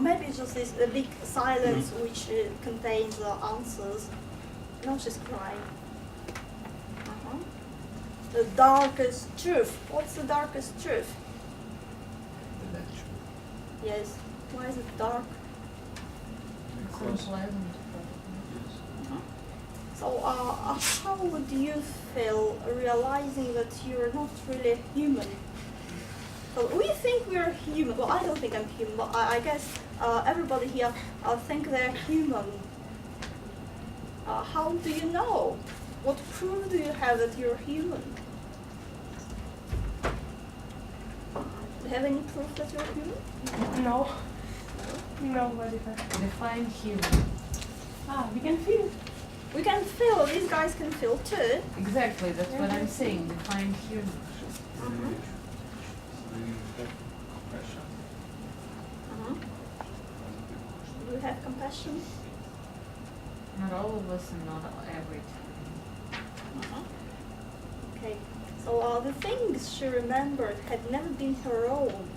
Maybe it's just this big silence which contains answers. No, she's crying. The darkest truth. What's the darkest truth? The net truth. Yes. Why is it dark? Because So, how would you feel realizing that you're not really human? Well, we think we're human. Well, I don't think I'm human, but I guess everybody here think they're human. How do you know? What proof do you have that you're human? Do you have any proof that you're human? No. Nobody has. Define human. We can feel. We can feel. These guys can feel too. Exactly, that's what I'm saying. Define human. Do you have compassion? Not all of us and not every time. Okay. So the things she remembered had never been her own.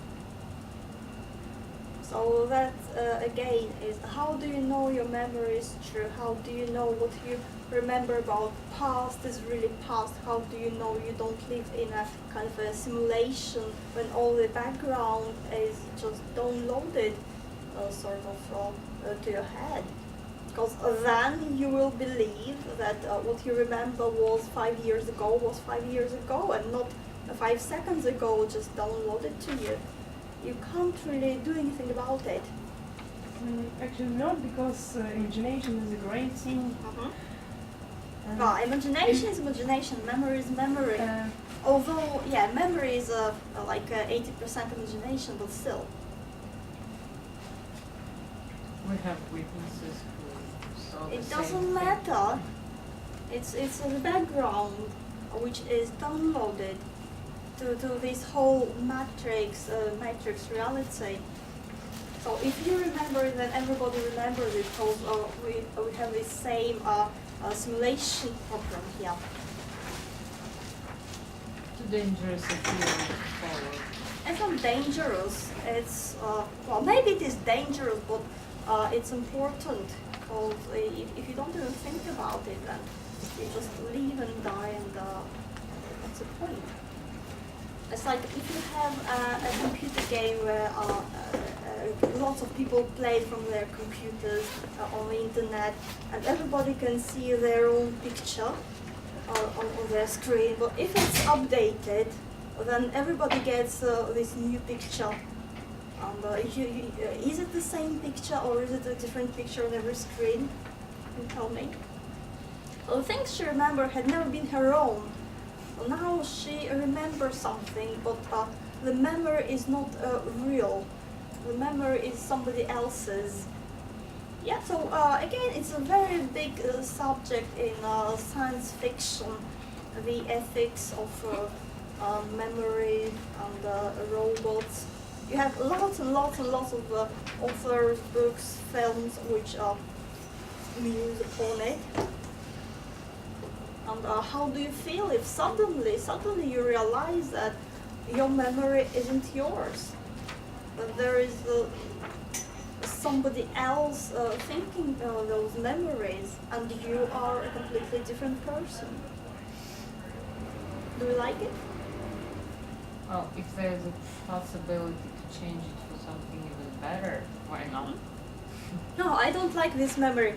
So that again is, how do you know your memory is true? How do you know what you remember about past is really past? How do you know you don't live in a kind of a simulation when all the background is just downloaded sort of to your head? Because then you will believe that what you remember was 5 years ago was 5 years ago and not 5 seconds ago just downloaded to you. You can't really do anything about it. Actually not, because imagination is a great thing. Imagination is imagination, memory is memory. Although, yeah, memory is like 80% imagination, but still. We have witnesses who saw the It same doesn't thing. matter. It's the background which is downloaded to this whole matrix reality. So if you remember it, then everybody remembers it, because we have the same simulation program here. Too dangerous a theory to follow. It's not dangerous. It's well, maybe it is dangerous, but it's important, because if you don't even think about it, then you just live and die, and what's the point? It's like if you have a computer game where lots of people play from their computers on the internet, and everybody can see their own picture on their screen. But if it's updated, then everybody gets this new picture. And is it the same picture, or is it a different picture on every screen? You tell me. Well, the things she remembered had never been her own. Well, now she remembers something, but the memory is not real. The memory is somebody else's. Yeah, so again, it's a very big subject in science fiction, the ethics of memory and robots. You have lots and lots and lots of authors, books, films which muse upon it. And how do you feel if suddenly you realize that your memory isn't yours? That there is somebody else thinking those memories, and you are a completely different person. Do you like it? Well, if there's a possibility to change it for something even better, why not? No, I don't like this memory.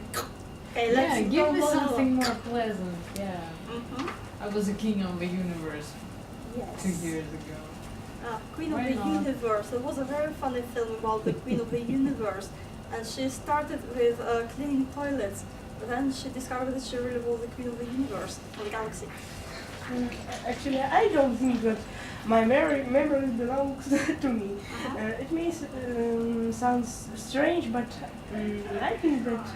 Okay, let's Yeah, go give me on. something more pleasant, yeah. Mm-hmm. I was a king of the universe Yes. 2 years ago. Queen Why of the not? Universe. It was a very funny film about the Queen of the Universe, and she started with cleaning toilets. Then she discovered that she really was the Queen of the Universe, of the galaxy. Actually, I don't think that my memory belongs to me. It may sounds strange, but I think that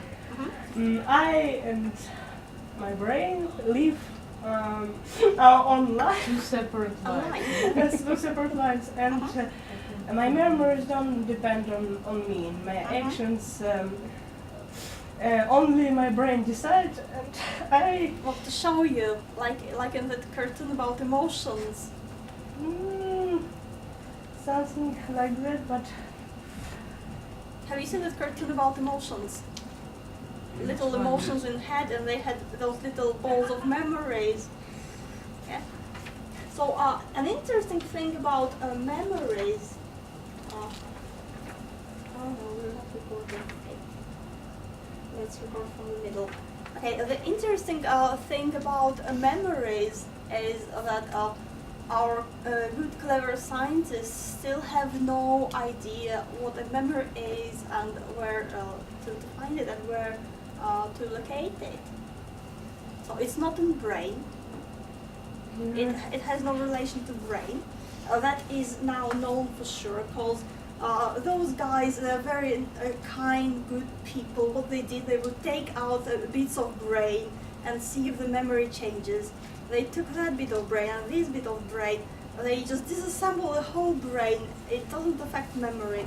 I and my brain live on life. Two separate lives. That's two separate lives, and my memories don't depend on me. My actions, only my brain decides, and I. Well, to show you, like in that cartoon about emotions. Something like that, but Have you seen that cartoon about emotions? Little Which one? emotions in head, and they had those little balls of memories. Yeah. So an interesting thing about memories. Oh no, we're not recording. Okay. Let's record from the middle. Okay. The interesting thing about memories is that our good, clever scientists still have no idea what a memory is and where to find it and where to locate it. So it's not in brain. It has no relation to brain. That is now known for sure because those guys, they're very kind, good people. What they did, they would take out bits of brain and see if the memory changes. They took that bit of brain and this bit of brain. They just disassemble the whole brain. It doesn't affect memory.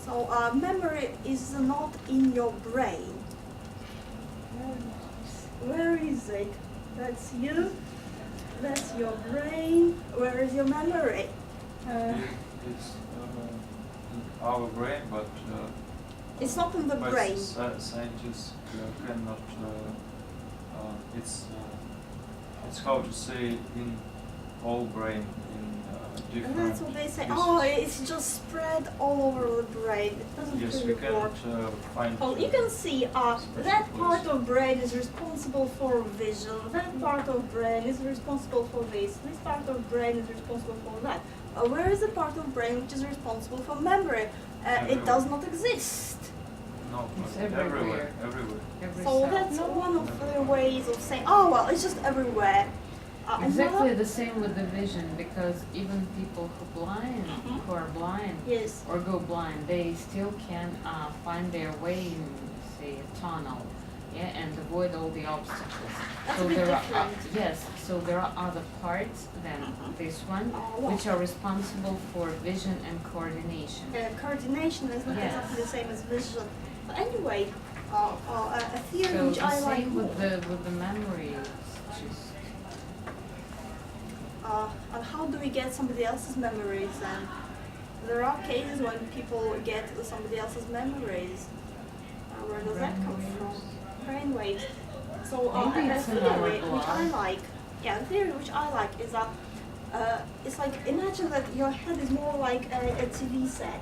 So memory is not in your brain. Where is it? That's you. That's your brain. Where is your memory? It's in our brain, but It's not in the but brain. Scientists cannot. It's how to say in all brain in different. And that's what they say. pieces. Oh, it's just spread all over the brain. It doesn't Yes, really we cannot work. find. Well, you can see that part of brain is responsible for vision. That part of brain is responsible for this. This part of brain is responsible for that. Where is the part of brain which is responsible for memory? It does not exist. No, It's but everywhere. everywhere. Every So cell. that's one of the ways of saying, oh well, it's just everywhere. Exactly Another- the same with the vision, because even people who are blind Yes. or go blind, they still can find their way in, say, a tunnel, yeah, and avoid all the obstacles. That's so a bit there different. are yes, so there are other parts than this one, Oh, which are responsible for vision and coordination. Coordination is not Yes. exactly the same as vision. But anyway, a theory So which the I like same more. with the memory. It's just And how do we get somebody else's memories? And there are cases when people get somebody else's memories. Where does that come from? Brainwaves. So Maybe a it's in our theory which I blood. like, a theory which I like is that it's like, imagine that your head is more like a TV set.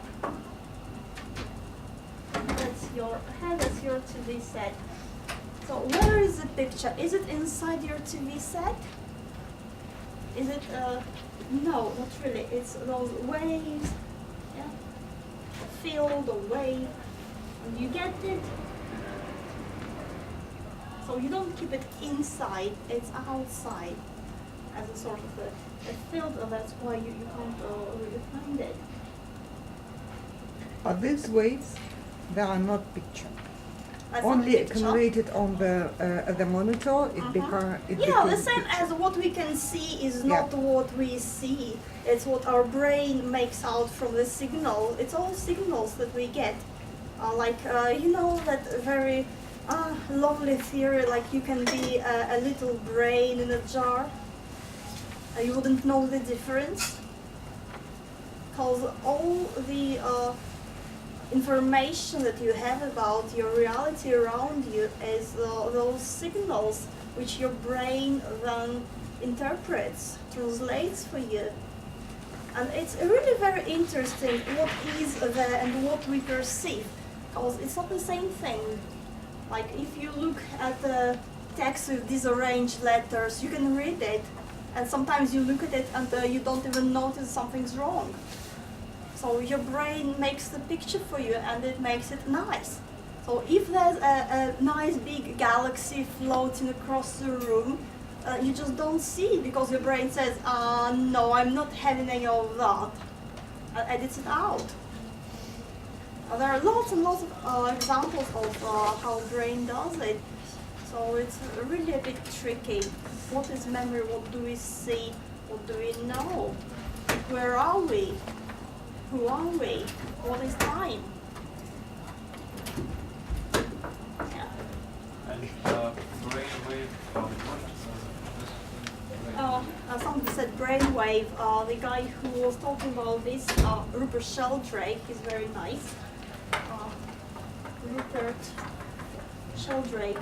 That's your head, that's your TV set. So where is the picture? Is it inside your TV set? Is it, no, not really. It's those waves, yeah, a field, a wave, and you get it. So you don't keep it inside, it's outside as a sort of a field, and that's why you can't really find it. But these waves, they are not picture. That's not Only picture. accumulated on the monitor. It Uh-huh. become it Yeah, the becomes same picture. as what we can see is Yeah. not what we see. It's what our brain makes out from the signal. It's all signals that we get. You know that very lovely theory, like you can be a little brain in a jar. You wouldn't know the difference. Because all the information that you have about your reality around you is those signals which your brain then interprets, translates for you. And it's really very interesting what is there and what we perceive, because it's not the same thing. Like if you look at the text with disarranged letters, you can read it, and sometimes you look at it and you don't even notice something's wrong. So your brain makes the picture for you and it makes it nice. So if there's a nice big galaxy floating across the room, you just don't see it because your brain says, no, I'm not having any of that, and edits it out. There are lots and lots of examples of how brain does it. So it's really a bit tricky. What is memory? What do we see? What do we know? Where are we? Who are we? What is time? Yeah. And brainwave, Somebody said brainwave. The guy who was talking about this, Rupert Sheldrake, is very nice. Rupert Sheldrake.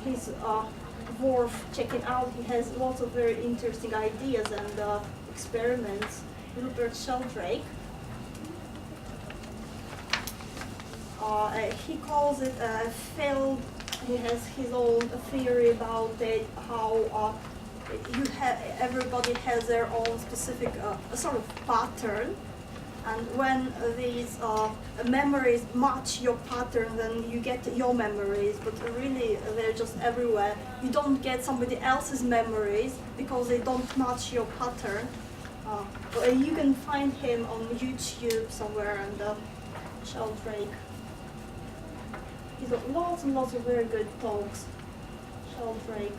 He's worth checking out. He has lots of very interesting ideas and experiments. Rupert Sheldrake. He calls it a field. He has his own theory about it. How everybody has their own specific sort of pattern, and when these memories match your pattern, then you get your memories. But really, they're just everywhere. You don't get somebody else's memories because they don't match your pattern. You can find him on YouTube somewhere, and Sheldrake. He's got lots and lots of very good talks. Sheldrake.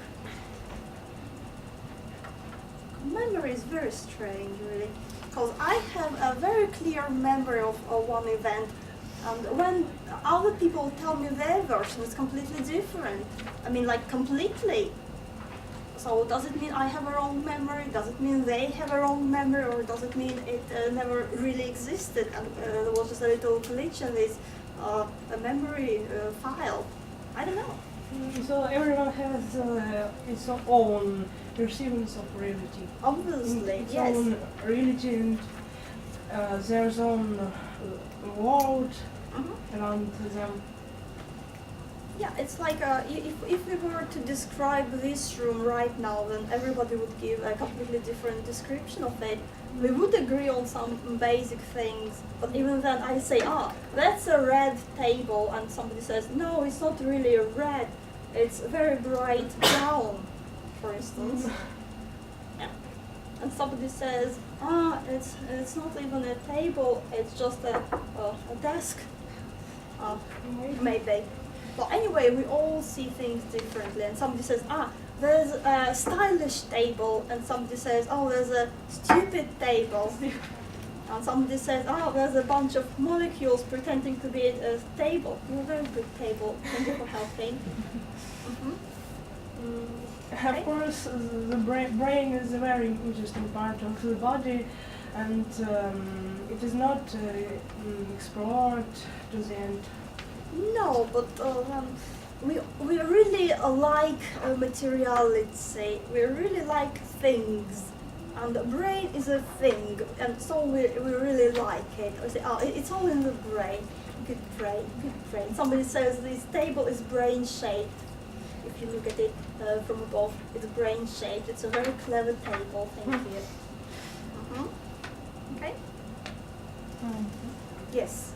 Memory is very strange, really, because I have a very clear memory of one event, and when other people tell me their version, it's completely different. I mean, like, completely. So does it mean I have a wrong memory? Does it mean they have a wrong memory? Or does it mean it never really existed and there was just a little glitch in this a memory file? I don't know. So everyone has its own perceptions of reality. Obviously, Its yes. own reality and their own world Mhm. around them. Yeah, it's like if we were to describe this room right now, then everybody would give a completely different description of it. We would agree on some basic things, but even then I say, that's a red table, and somebody says, no, it's not really a red, it's very bright brown, for instance. Yeah. And somebody says, it's not even a table, it's just a desk. Maybe. But anyway, we all see things differently, and somebody says, there's a stylish table, and somebody says, there's a stupid table. And somebody says, there's a bunch of molecules pretending to be a table. You're a very good table. Thank you for helping. Of course, the brain is a very interesting part of the body, and it is not explored to the end. No, but we really like material, let's say. We really like things. And the brain is a thing, and so we really like it. We say, it's all in the brain. Good brain, good brain. Somebody says this table is brain-shaped. If you look at it from above, it's brain-shaped. It's a very clever table, thank you. Okay? Yes.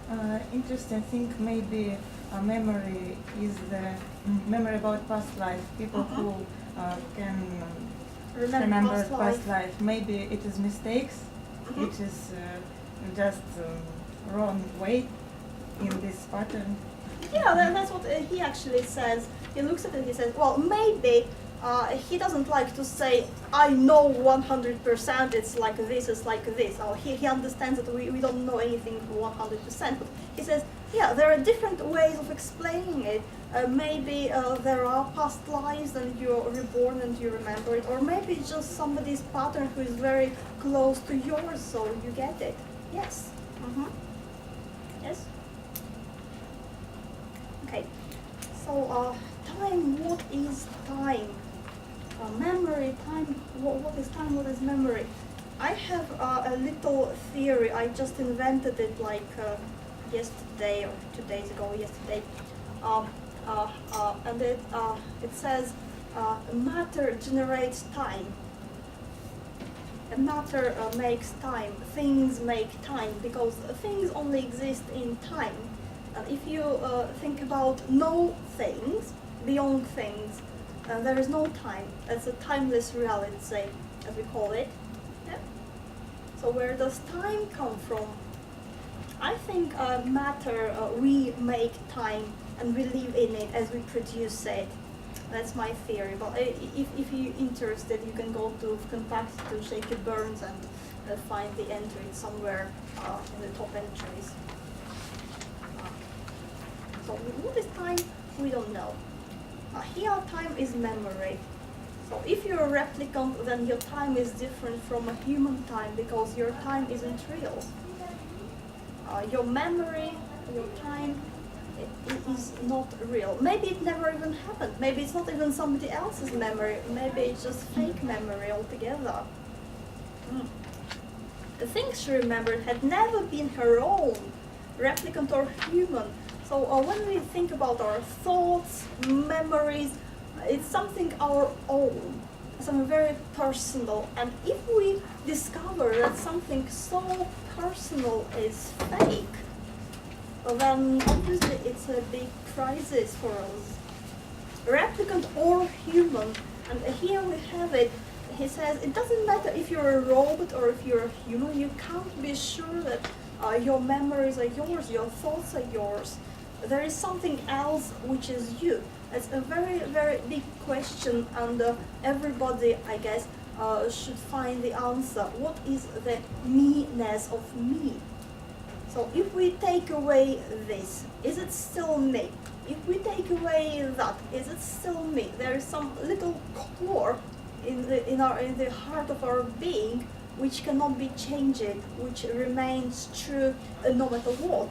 Interesting thing, maybe a memory is the memory about past life. People who can remember past life. Maybe it is mistakes. It is just wrong way in this pattern. Yeah, that's what he actually says. He looks at it and he says, well, maybe he doesn't like to say, I know 100% it's like this. Or he understands that we don't know anything 100%. But he says, yeah, there are different ways of explaining it. Maybe there are past lives and you're reborn and you remember it. Or maybe it's just somebody's pattern who is very close to yours, so you get it. Yes. Yes? Okay. So, time, what is time? Memory, time, what is time, what is memory? I have a little theory. I just invented it like yesterday or 2 days ago, yesterday. And it says matter generates time. And matter makes time. Things make time because things only exist in time. And if you think about no things, beyond things, there is no time. That's a timeless reality, as we call it. Yeah? So where does time come from? I think matter, we make time and we live in it as we produce it. That's my theory. But if you're interested, you can go to contact to Shakeyburns and find the entry somewhere in the top entries. So what is time? We don't know. Here time is memory. So if you're a replicant, then your time is different from a human time because your time isn't real. Your memory your time it is not real. Maybe it never even happened. Maybe it's not even somebody else's memory. Maybe it's just fake memory altogether. The things she remembered had never been her own, replicant or human. So when we think about our thoughts, memories, it's something our own, something very personal. And if we discover that something so personal is fake, well, then obviously it's a big crisis for us. Replicant or human, and here we have it. He says it doesn't matter if you're a robot or if you're a human, you can't be sure that your memories are yours, your thoughts are yours. There is something else which is you. It's a very, very big question, and everybody, I guess, should find the answer. What is the me-ness of me? So if we take away this, is it still me? If we take away that, is it still me? There is some little core in the heart of our being which cannot be changed, which remains true no matter what.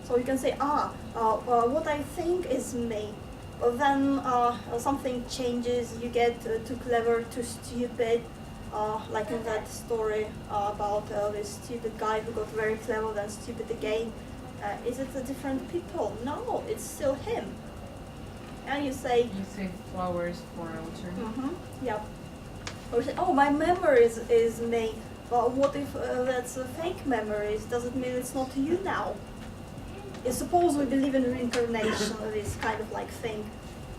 So you can say, what I think is me. Then something changes, you get too clever, too stupid, like in that story about this stupid guy who got very clever, then stupid again. Is it a different people? No, it's still him. And you say flowers for alternate. Yeah. Or say, oh, my memory is me. Well, what if that's a fake memories? Does it mean it's not you now? Suppose we believe in reincarnation, this kind of like thing.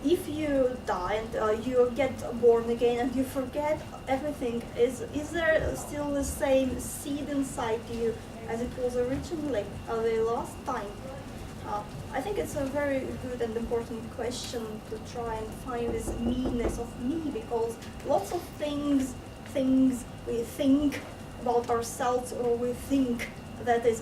If you die and you get born again and you forget everything, is there still the same seed inside you as it was originally, the last time? I think it's a very good and important question to try and find this meanness of me, because lots of things we think about ourselves, or we think that is